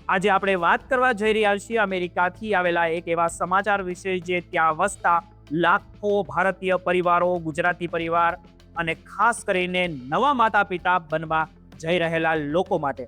આજે આપણે વાત કરવા જઈ રહ્યા છીએ અમેરિકાથી આવેલા એક એવા સમાચાર વિશે જે ત્યાં વસતા લાખો ભારતીય પરિવારો, ગુજરાતી પરિવાર અને ખાસ કરીને નવા માતા પિતા બનવા જઈ રહેલા લોકો માટે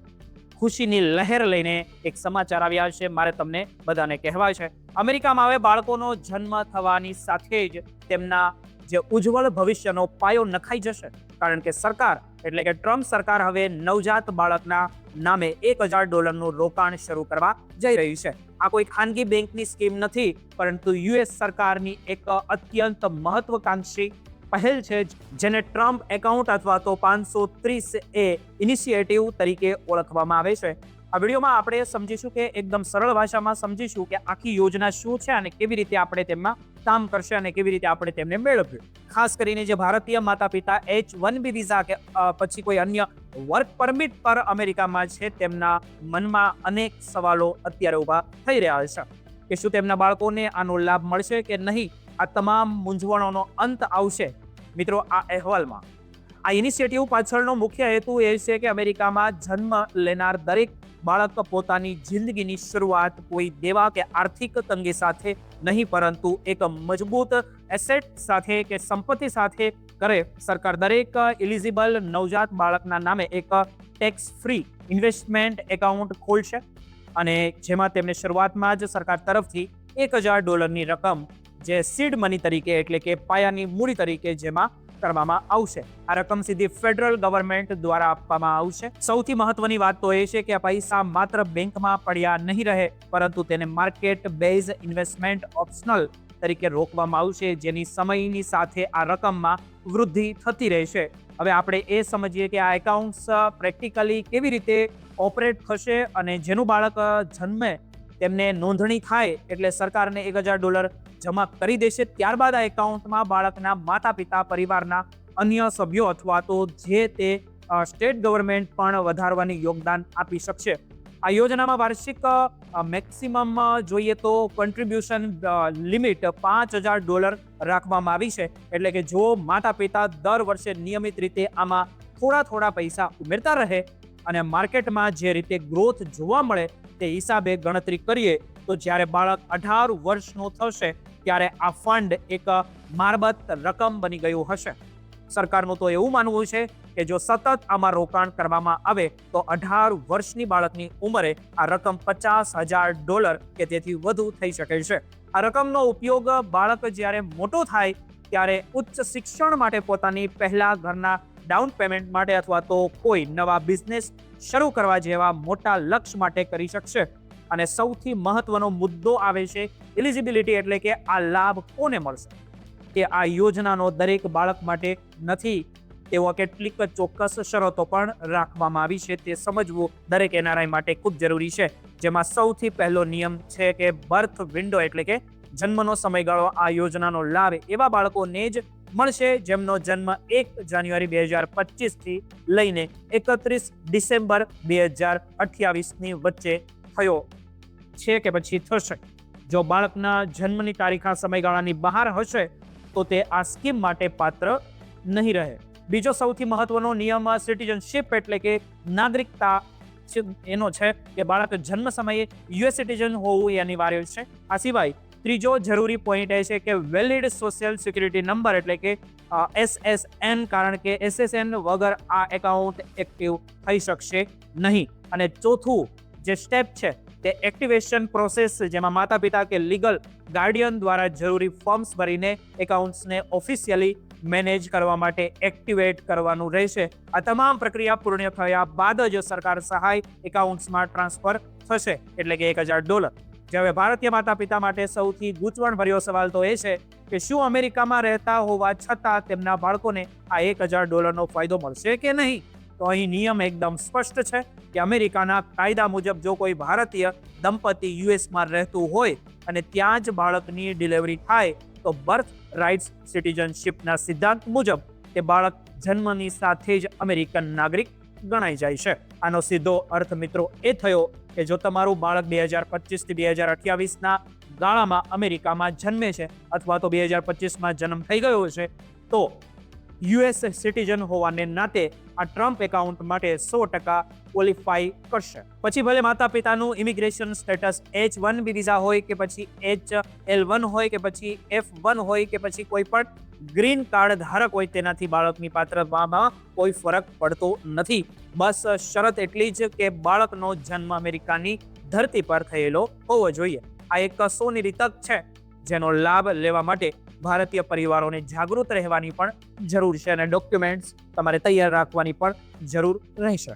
ખુશીની લહેર લઈને એક સમાચાર આવ્યા છે. મારે તમને બધાને કહેવા છે, અમેરિકામાં હવે બાળકોનો જન્મ થવાની સાથે જ તેમના જે ઉજ્જવળ ભવિષ્યનો પાયો નખાઈ જશે. કારણ કે સરકાર એટલે કે ટ્રમ્પ સરકાર હવે નવજાત બાળકના નામે $1,000 રોકાણ શરૂ કરવા જઈ રહી છે. આ કોઈ ખાનગી બેંકની સ્કીમ નથી, પરંતુ યુએસ સરકારની એક અત્યંત મહત્વકાંક્ષી પહેલ છે, જેને ટ્રમ્પ એકાઉન્ટ અથવા તો 530A ઇનિશિયેટિવ તરીકે ઓળખવામાં આવે છે. આ વિડીયોમાં આપણે સમજીશું કે એકદમ સરળ ભાષામાં સમજીશું કે આખી યોજના શું છે અને કેવી રીતે આપણે તેમાં કામ કરશે અને કેવી રીતે આપણે તેમને મેળવ્યું. ખાસ કરીને જે ભારતીય માતા પિતા H-1B વિઝા કે પછી કોઈ અન્ય વર્ક પરમિટ પર અમેરિકામાં છે, તેમના મનમાં અનેક સવાલો અત્યારે ઊભા થઈ રહ્યા છે કે શું તેમના બાળકોને આનો લાભ મળશે કે નહીં. આ તમામ મૂંઝવણોનો અંત આવશે મિત્રો આ અહેવાલમાં. આ ઇનિશિયેટિવ પાછળનો મુખ્ય હેતુ એ છે કે અમેરિકામાં જન્મ લેનાર દરેક બાળક પોતાની જિંદગીની શરૂઆત કોઈ દેવા કે આર્થિક તંગી સાથે નહીં, પરંતુ એક મજબૂત એસેટ સાથે કે સંપત્તિ સાથે કરે. સરકાર દરેક એલિજિબલ નવજાત બાળકના નામે એક ટેક્સ ફ્રી ઇન્વેસ્ટમેન્ટ એકાઉન્ટ ખોલશે અને જેમાં તેમને શરૂઆતમાં જ સરકાર તરફથી $1,000 રકમ જે સીડ મની તરીકે એટલે કે પાયાની મૂડી તરીકે જેમાં કરવામાં આવશે. આ રકમ સીધી ફેડરલ ગવર્મેન્ટ દ્વારા આપવામાં આવશે. સૌથી મહત્વની વાત તો એ છે કે આ પૈસા માત્ર બેંકમાં પડ્યા નહીં રહે, પરંતુ તેને માર્કેટ બેઝ ઇન્વેસ્ટમેન્ટ ઓપ્શનલ તરીકે રોકવામાં આવશે, જેની સમયની સાથે આ રકમમાં વૃદ્ધિ થતી રહેશે. હવે આપણે એ સમજીએ કે આ એકાઉન્ટ્સ પ્રેક્ટિકલી કેવી રીતે ઓપરેટ થશે અને જેનું બાળક જન્મે તેમને નોંધણી થાય એટલે સરકારને $1,000 જમા કરી દેશે. ત્યારબાદ આ એકાઉન્ટમાં બાળકના માતા પિતા, પરિવારના અન્ય સભ્યો અથવા તો જે તે સ્ટેટ ગવર્મેન્ટ પણ વધારવાની યોગદાન આપી શકશે. આ યોજનામાં વાર્ષિક મેક્સિમમ જોઈએ તો કોન્ટ્રીબ્યુશન લિમિટ $5,000 રાખવામાં આવી છે. એટલે કે જો માતા પિતા દર વર્ષે નિયમિત રીતે આમાં થોડા પૈસા ઉમેરતા રહે અને માર્કેટમાં જે રીતે ગ્રોથ જોવા મળે તે હિસાબે ગણતરી કરીએ તો જ્યારે બાળક 18 વર્ષનો થશે ત્યારે આ ફંડ એક મારબત રકમ બની ગયું હશે. સરકારનું તો એવું માનવું છે કે જો સતત આમાં રોકાણ કરવામાં આવે તો 18 વર્ષની બાળકની ઉંમરે આ રકમ $50,000 કે તેથી વધુ થઈ શકે છે. આ રકમનો ઉપયોગ બાળક જ્યારે મોટો થાય ત્યારે ઉચ્ચ શિક્ષણ માટે, પોતાની પહેલા ઘરના ડાઉન પેમેન્ટ માટે અથવા તો કોઈ નવા બિઝનેસ શરૂ કરવા જેવા મોટા લક્ષ્ય માટે કરી શકશે. અને સૌથી મહત્વનો મુદ્દો આવે છે એલિજિબિલિટી, એટલે કે આ લાભ કોને મળશે. કે આ યોજનાનો દરેક બાળક માટે નથી, તેવા કેટલીક ચોક્કસ શરતો પણ રાખવામાં આવી છે. તે સમજવું દરેક NRI માટે ખૂબ જરૂરી છે. જેમાં સૌથી પહેલો નિયમ છે કે બર્થ વિન્ડો એટલે કે જન્મનો સમયગાળો. આ યોજનાનો લાભ એવા બાળકોને જ મળશે જેમનો જન્મ 1 જાન્યુઆરી 2025 થી લઈને 31 ડિસેમ્બર 2028ની વચ્ચે થયો છે કે પછી થશે. જો બાળકના જન્મની તારીખ આ સમયગાળાની બહાર હશે તો તે આ સ્કીમ માટે પાત્ર નહીં રહે. બીજો સૌથી મહત્વનો નિયમ સિટીઝનશિપ એટલે કે નાગરિકતા એનો છે કે બાળક જન્મ સમયે યુએસ સિટીઝન હોવું એ અનિવાર્ય છે. આ સિવાય ત્રીજો જરૂરી પોઈન્ટ એ છે કે વેલિડ સોશિયલ સિક્યુરિટી નંબર એટલે કે SSN, કારણ કે SSN વગર આ એકાઉન્ટ એક્ટિવ થઈ શકશે નહીં. અને ચોથું જે સ્ટેપ છે તે એક્ટિવેશન પ્રોસેસ, જેમાં માતા પિતા કે લીગલ ગાર્ડિયન દ્વારા જરૂરી ફોર્મ્સ ભરીને એકાઉન્ટ્સને ઓફિશિયલી મેનેજ કરવા માટે એક્ટિવેટ કરવાનું રહેશે. આ તમામ પ્રક્રિયા પૂર્ણ થયા બાદ જ સરકાર સહાય એકાઉન્ટ્સમાં ટ્રાન્સફર થશે, એટલે કે $1,000. જે હવે ભારતીય માતા પિતા માટે સૌથી ગૂંચવણભર્યો સવાલ તો એ છે કે શું અમેરિકામાં રહેતા હોવા છતાં તેમના બાળકોને આ $1,000નો ફાયદો મળશે કે નહીં. તો અહીં નિયમ એકદમ સ્પષ્ટ છે કે અમેરિકાના કાયદા મુજબ જો કોઈ ભારતીય દંપતી યુએસમાં રહેતું હોય અને ત્યાં જ બાળકની ડિલિવરી થાય તો બર્થ રાઇટ્સ સિટીઝનશિપના સિદ્ધાંત મુજબ તે બાળક જન્મની સાથે જ અમેરિકન નાગરિક ગણાઈ જાય છે. આનો સીધો અર્થ મિત્રો એ થયો કે જો તમારું બાળક 2025 થી 2028ના ગાળામાં અમેરિકામાં જન્મે છે અથવા તો 2025માં જન્મ થઈ ગયો છે તો યુએસ સિટીઝન હોવાને નાતે આ ટ્રમ્પ એકાઉન્ટ માટે 100% ક્વોલિફાઈ કરશે. પછી ભલે માતા પિતાનું ઇમિગ્રેશન સ્ટેટસ H1B વિઝા હોય કે પછી HL1 હોય કે પછી F1 હોય કે પછી કોઈ પણ ગ્રીન કાર્ડ ધારક હોય, તેનાથી બાળકની પાત્રતામાં કોઈ ફરક પડતો નથી. બસ શરત એટલી જ કે બાળકનો જન્મ અમેરિકાની ધરતી પર થયેલો હોવો જોઈએ. આ એક સોનેરી તક છે જેનો લાભ લેવા માટે ભારતીય પરિવારોને જાગૃત રહેવાની પણ જરૂર છે અને ડોક્યુમેન્ટ્સ તમારે તૈયાર રાખવાની પણ જરૂર રહેશે.